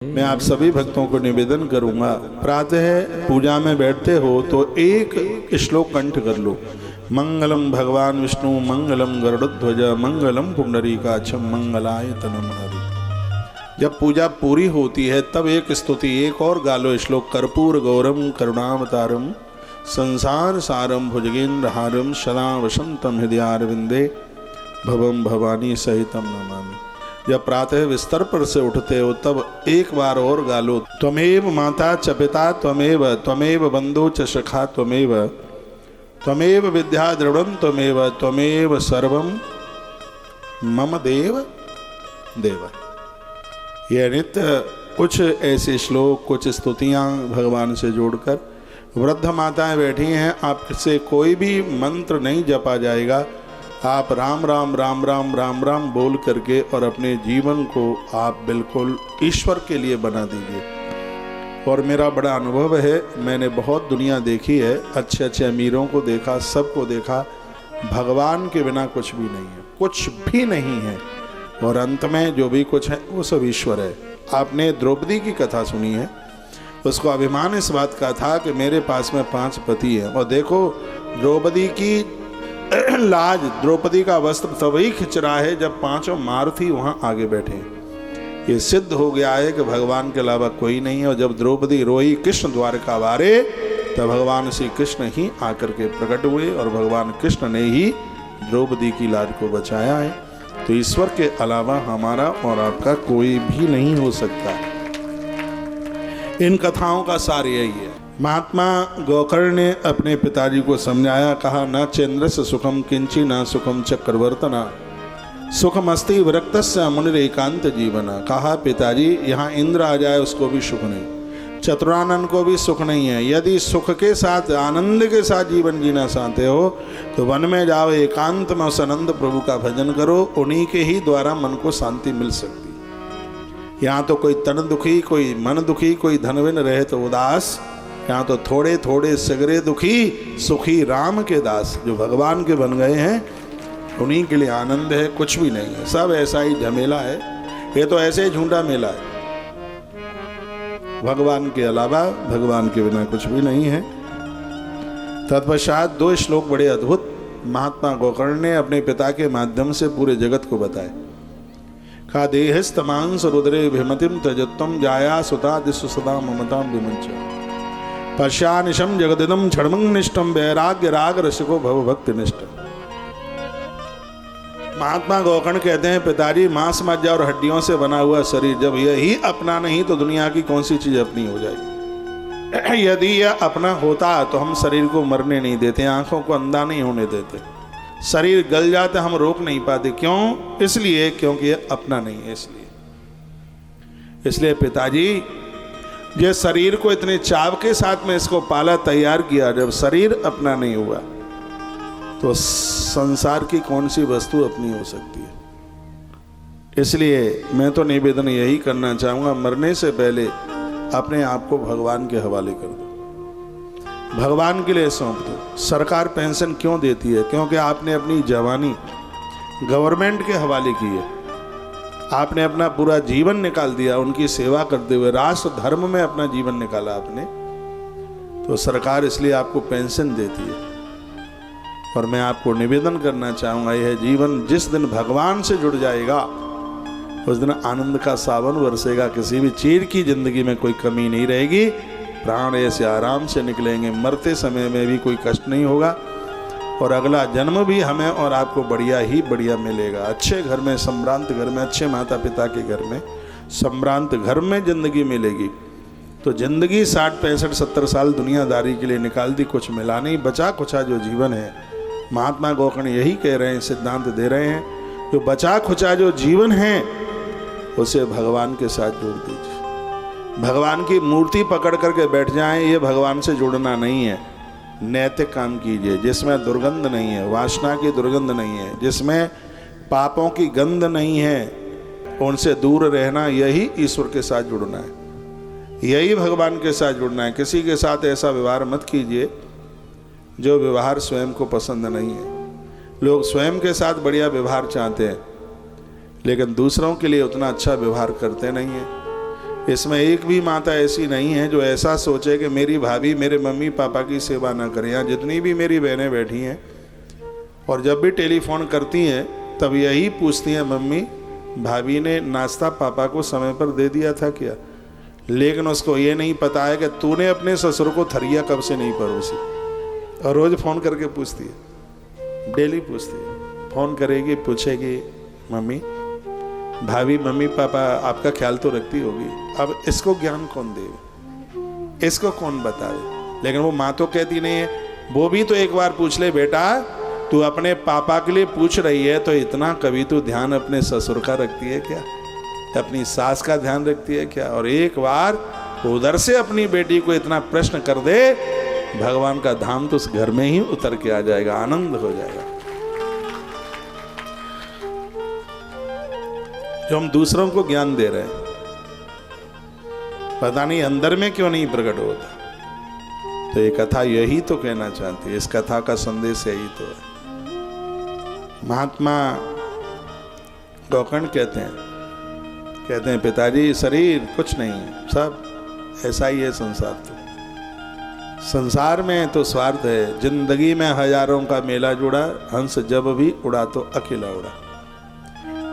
मैं आप सभी भक्तों को निवेदन करूंगा, प्रातः पूजा में बैठते हो तो एक श्लोक कंठ कर लो। मंगलम भगवान विष्णु मंगलम गरुड़ध्वज मंगलम पुंडरीकाक्षम मंगलाय तनम हरि। जब पूजा पूरी होती है तब एक स्तुति एक और गालो श्लोक। कर्पूर गौरम करुणावतारम संसार सारम भुजगेंद्र हारम सदा वसंतम हृदयारविंदे भवम भवानी सहितम नमामि। जब प्रातः बिस्तर पर से उठते हो तब एक बार और गालो। त्वमेव माता च पिता त्वमेव बंधु च सखा त्वमेव विद्या दृढ़ं त्वमेव सर्वं मम देव देव। यह नित्य कुछ ऐसे श्लोक कुछ स्तुतियाँ भगवान से जोड़कर, वृद्ध माताएं बैठी हैं, आपसे कोई भी मंत्र नहीं जपा जाएगा। आप राम राम राम राम राम राम बोल करके और अपने जीवन को आप बिल्कुल ईश्वर के लिए बना दीजिए। और मेरा बड़ा अनुभव है, मैंने बहुत दुनिया देखी है, अच्छे अच्छे अमीरों को देखा, सबको देखा, भगवान के बिना कुछ भी नहीं है, कुछ भी नहीं है। और अंत में जो भी कुछ है वो सब ईश्वर है। आपने द्रौपदी की कथा सुनी है, उसको अभिमान इस बात का था कि मेरे पास में 5 पति हैं। और देखो द्रौपदी की लाज, द्रौपदी का वस्त्र तभी खिंच रहा है जब 5 मारुति वहां आगे बैठे। ये सिद्ध हो गया है कि भगवान के अलावा कोई नहीं है। और जब द्रौपदी रोई कृष्ण द्वारका वारे, तब भगवान श्री कृष्ण ही आकर के प्रकट हुए और भगवान कृष्ण ने ही द्रौपदी की लाज को बचाया है। तो ईश्वर के अलावा हमारा और आपका कोई भी नहीं हो सकता। इन कथाओं का सार यही है। महात्मा गोकर्ण ने अपने पिताजी को समझाया, कहा न चंद्रस्य सुखम किंची न सुखम चक्रवर्तना सुखमस्ति विरक्तस्य मुनिर एकांत जीवना। कहा पिताजी यहाँ इंद्र आ जाए उसको भी सुख नहीं, चतुरानन को भी सुख नहीं है। यदि सुख के साथ आनंद के साथ जीवन जीना चाहते हो तो वन में जाओ, एकांत में उस आनंद प्रभु का भजन करो, उन्हीं के ही द्वारा मन को शांति मिल सकती। यहाँ तो कोई तन दुखी, कोई मन दुखी, कोई धनविन रहे तो उदास। यहाँ तो थोड़े थोड़े सगरे दुखी, सुखी राम के दास। जो भगवान के बन गए हैं उन्हीं के लिए आनंद है, कुछ भी नहीं है। सब ऐसा ही झमेला है, ये तो ऐसे ही झूठा मेला है। भगवान के अलावा भगवान के बिना कुछ भी नहीं है। तत्पश्चात 2 श्लोक बड़े अद्भुत महात्मा गोकर्ण ने अपने पिता के माध्यम से पूरे जगत को बताए। का देहस्तमांस रुद्रे भिमतिम तजत्तम जाया सुता दिशु सदा ममताम विमंच पश्यानिशम जगदिदम क्षणमं निष्ठम वैराग्य राग रसिको भव भक्ति निष्ठ। महात्मा गोकर्ण कहते हैं पिताजी मांस मज्जा और हड्डियों से बना हुआ शरीर जब यही अपना नहीं तो दुनिया की कौन सी चीज अपनी हो जाएगी। यदि यह अपना होता तो हम शरीर को मरने नहीं देते, आंखों को अंधा नहीं होने देते, शरीर गल जाता हम रोक नहीं पाते। क्यों? इसलिए क्योंकि यह अपना नहीं है। इसलिए पिताजी ये शरीर को इतने चाव के साथ में इसको पाला, तैयार किया, जब शरीर अपना नहीं हुआ तो संसार की कौन सी वस्तु अपनी हो सकती है। इसलिए मैं तो निवेदन यही करना चाहूँगा, मरने से पहले अपने आप को भगवान के हवाले कर दो, भगवान के लिए सौंप दो। सरकार पेंशन क्यों देती है? क्योंकि आपने अपनी जवानी गवर्नमेंट के हवाले की है, आपने अपना पूरा जीवन निकाल दिया उनकी सेवा करते हुए, राष्ट्र धर्म में अपना जीवन निकाला आपने, तो सरकार इसलिए आपको पेंशन देती है। और मैं आपको निवेदन करना चाहूँगा, यह जीवन जिस दिन भगवान से जुड़ जाएगा उस दिन आनंद का सावन बरसेगा, किसी भी चीज की जिंदगी में कोई कमी नहीं रहेगी, प्राण ऐसे आराम से निकलेंगे, मरते समय में भी कोई कष्ट नहीं होगा और अगला जन्म भी हमें और आपको बढ़िया ही बढ़िया मिलेगा। अच्छे घर में, संभ्रांत घर में, अच्छे माता पिता के घर में, संभ्रांत घर में जिंदगी मिलेगी। तो जिंदगी 60, 65, 70 साल दुनियादारी के लिए निकाल दी, कुछ मिला नहीं, बचा खुचा जो जीवन है। महात्मा गोकर्ण यही कह रहे हैं, सिद्धांत दे रहे हैं, जो बचा खुचा जो जीवन है उसे भगवान के साथ जोड़ दीजिए। भगवान की मूर्ति पकड़ करके बैठ जाएं, ये भगवान से जुड़ना नहीं है। नैतिक काम कीजिए जिसमें दुर्गंध नहीं है, वासना की दुर्गंध नहीं है, जिसमें पापों की गंध नहीं है, उनसे दूर रहना, यही ईश्वर के साथ जुड़ना है, यही भगवान के साथ जुड़ना है। किसी के साथ ऐसा व्यवहार मत कीजिए जो व्यवहार स्वयं को पसंद नहीं है। लोग स्वयं के साथ बढ़िया व्यवहार चाहते हैं लेकिन दूसरों के लिए उतना अच्छा व्यवहार करते नहीं हैं। इसमें एक भी माता ऐसी नहीं है जो ऐसा सोचे कि मेरी भाभी मेरे मम्मी पापा की सेवा ना करे। यहाँ जितनी भी मेरी बहनें बैठी हैं और जब भी टेलीफोन करती हैं तब यही पूछती हैं, मम्मी भाभी ने नाश्ता पापा को समय पर दे दिया था क्या? लेकिन उसको ये नहीं पता है कि तूने अपने ससुर को थरिया कब से नहीं परोसी। और रोज़ फ़ोन करके पूछती है, डेली पूछती है, फ़ोन करेगी, पूछेगी, मम्मी भाभी मम्मी पापा आपका ख्याल तो रखती होगी। अब इसको ज्ञान कौन देगा, इसको कौन बतावे? लेकिन वो माँ तो कहती नहीं है। वो भी तो एक बार पूछ ले, बेटा तू अपने पापा के लिए पूछ रही है तो इतना कभी तू ध्यान अपने ससुर का रखती है क्या, अपनी सास का ध्यान रखती है क्या? और एक बार उधर से अपनी बेटी को इतना प्रश्न कर दे, भगवान का धाम तो उस घर में ही उतर के आ जाएगा, आनंद हो जाएगा। जो हम दूसरों को ज्ञान दे रहे हैं, पता नहीं अंदर में क्यों नहीं प्रकट होता। तो ये कथा यही तो कहना चाहती है, इस कथा का संदेश यही तो है। महात्मा गौकर्ण कहते हैं पिताजी शरीर कुछ नहीं है, सब ऐसा ही है संसार। तो संसार में तो स्वार्थ है। जिंदगी में हजारों का मेला जुड़ा, हंस जब भी उड़ा तो अकेला उड़ा।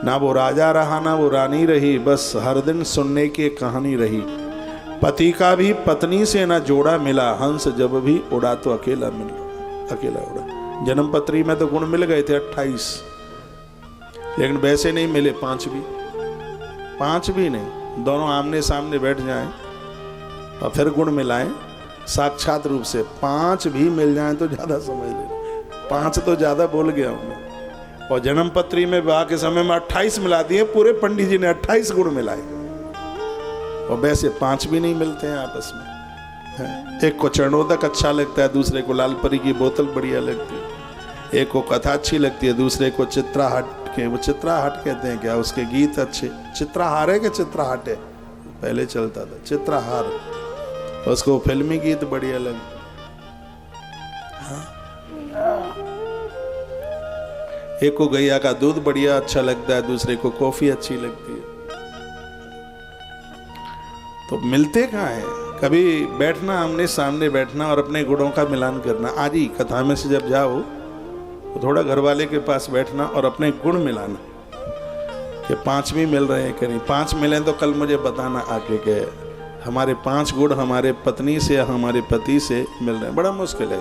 ना वो राजा रहा ना वो रानी रही, बस हर दिन सुनने की कहानी रही। पति का भी पत्नी से ना जोड़ा मिला, हंस जब भी उड़ा तो अकेला उड़ा। जन्म पत्री में तो गुण मिल गए थे 28, लेकिन वैसे नहीं मिले 5 भी नहीं। दोनों आमने सामने बैठ जाएं और फिर गुण मिलाएं साक्षात रूप से, 5 भी मिल जाएं तो ज्यादा समझ ले। 5 तो ज्यादा बोल गया हूं। और जन्म पत्री में विवाह के समय में 28 मिला दिए, पूरे पंडित जी ने 28 गुण मिलाए। और वैसे 5 भी नहीं मिलते हैं आपस में। एक को चरणोदक अच्छा लगता है, दूसरे को लाल परी की बोतल बढ़िया लगती है, एक को कथा अच्छी लगती है, दूसरे को चित्राहाट के, वो चित्राहाट कहते हैं क्या, उसके गीत अच्छे। चित्राहार है कि चित्राहाट है, पहले चलता था चित्राहार, उसको फिल्मी गीत बढ़िया लगते। एक को गैया का दूध बढ़िया अच्छा लगता है, दूसरे को कॉफी अच्छी लगती है। तो मिलते कहाँ है? कभी बैठना, आमने सामने बैठना और अपने गुणों का मिलान करना। आज ही कथा में से जब जाओ तो थोड़ा घर वाले के पास बैठना और अपने गुण मिलाना कि 5 भी मिल रहे हैं कि नहीं। 5 मिले तो कल मुझे बताना आके के हमारे 5 गुण हमारे पत्नी से या हमारे पति से मिल रहे हैं। बड़ा मुश्किल है।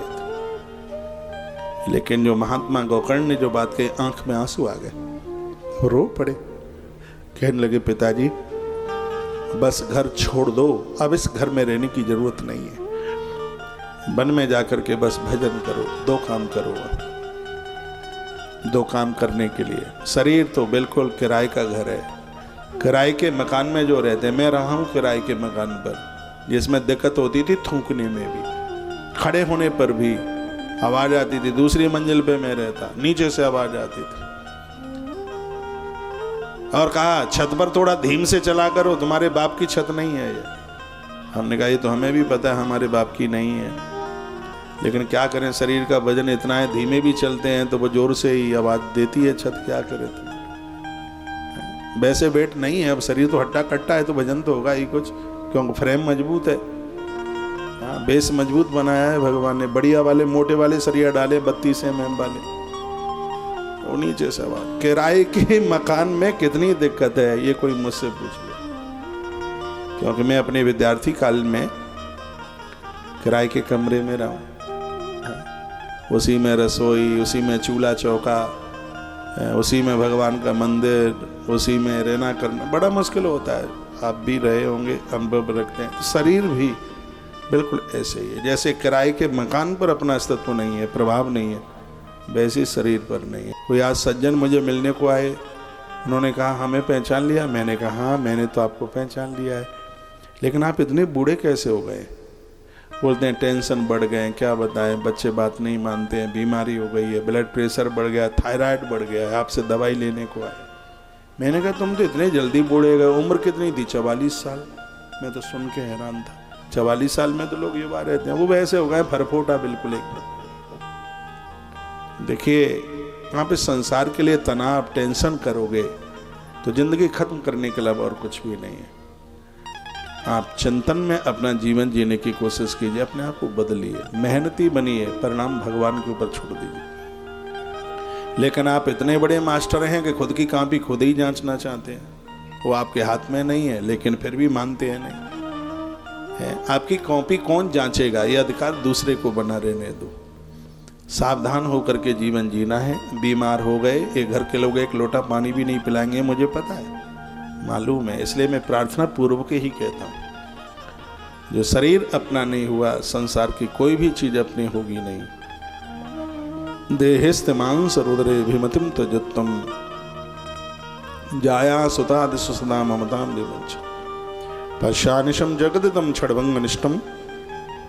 लेकिन जो महात्मा गौकर्ण ने जो बात कही, आंख में आंसू आ गए, रो पड़े, कहने लगे पिताजी बस घर छोड़ दो, अब इस घर में रहने की जरूरत नहीं है। वन में जाकर के बस भजन करो, 2 काम करो। 2 काम करने के लिए शरीर तो बिल्कुल किराए का घर है। किराए के मकान में जो रहते हैं, मैं रहा हूँ किराए के मकान पर, जिसमें दिक्कत होती थी थूकने में भी, खड़े होने पर भी आवाज आती थी। दूसरी मंजिल पे मैं रहता, नीचे से आवाज आती थी। और कहा छत पर थोड़ा धीम से चला करो, तुम्हारे बाप की छत नहीं है ये। हमने कहा ये तो हमें भी पता है हमारे बाप की नहीं है, लेकिन क्या करें, शरीर का वजन इतना है, धीमे भी चलते हैं तो वो जोर से ही आवाज देती है छत, क्या करे। तो वैसे वेट नहीं है, अब शरीर तो हट्टा कट्टा है तो वजन तो होगा ही कुछ, क्योंकि फ्रेम मजबूत है, बेस मजबूत बनाया है भगवान ने। बढ़िया वाले मोटे वाले सरिया डाले 32 mm वाले, वो नीचे से आवाज। किराए के मकान में कितनी दिक्कत है ये कोई मुझसे पूछ ले, क्योंकि मैं अपने विद्यार्थी काल में किराए के कमरे में रहा हूँ। उसी में रसोई, उसी में चूल्हा चौका, उसी में भगवान का मंदिर, उसी में रहना करना बड़ा मुश्किल होता है। आप भी रहे होंगे, अनुभव रखते हैं। शरीर भी बिल्कुल ऐसे ही है, जैसे किराए के मकान पर अपना अस्तित्व नहीं है, प्रभाव नहीं है, वैसे शरीर पर नहीं है। कोई आज सज्जन मुझे मिलने को आए, उन्होंने कहा हमें पहचान लिया। मैंने कहा हाँ मैंने तो आपको पहचान लिया है, लेकिन आप इतने बूढ़े कैसे हो गए? बोलते हैं टेंशन बढ़ गए, क्या बताएं, बच्चे बात नहीं मानते हैं, बीमारी हो गई है, ब्लड प्रेशर बढ़ गया, थायराइड बढ़ गया है, आपसे दवाई लेने को आए। मैंने कहा तुम तो इतने जल्दी बूढ़े गए, उम्र कितनी थी? 44 साल। मैं तो सुन के हैरान था, 44 साल में तो लोग युवा रहते हैं, वो वैसे हो गए फरफोटा बिल्कुल एकदम। देखिए यहाँ पे संसार के लिए तनाव, टेंशन करोगे तो जिंदगी खत्म करने के अलावा और कुछ भी नहीं है। आप चिंतन में अपना जीवन जीने की कोशिश कीजिए, अपने आप को बदलिए, मेहनती बनिए, परिणाम भगवान के ऊपर छोड़ दीजिए। लेकिन आप इतने बड़े मास्टर हैं कि खुद की कॉपी खुद ही जांचना चाहते हैं, वो आपके हाथ में नहीं है, लेकिन फिर भी मानते हैं नहीं है। आपकी कॉपी कौन जांचेगा, ये अधिकार दूसरे को बना रहने दो। सावधान होकर के जीवन जीना है। बीमार हो गए, ये घर के लोग एक लोटा पानी भी नहीं पिलाएंगे, मुझे पता है, मालूम है, इसलिए मैं प्रार्थना पूर्वक ही कहता हूँ। जो शरीर अपना नहीं हुआ, संसार की कोई भी चीज अपनी होगी नहीं। देहिस्तेमांस रुद्रे भीमतिम तजत्तम जाया सुतादिशु सदा ममताम विमुच पश्यानिशम जगदिदम छड़वंग निष्ठम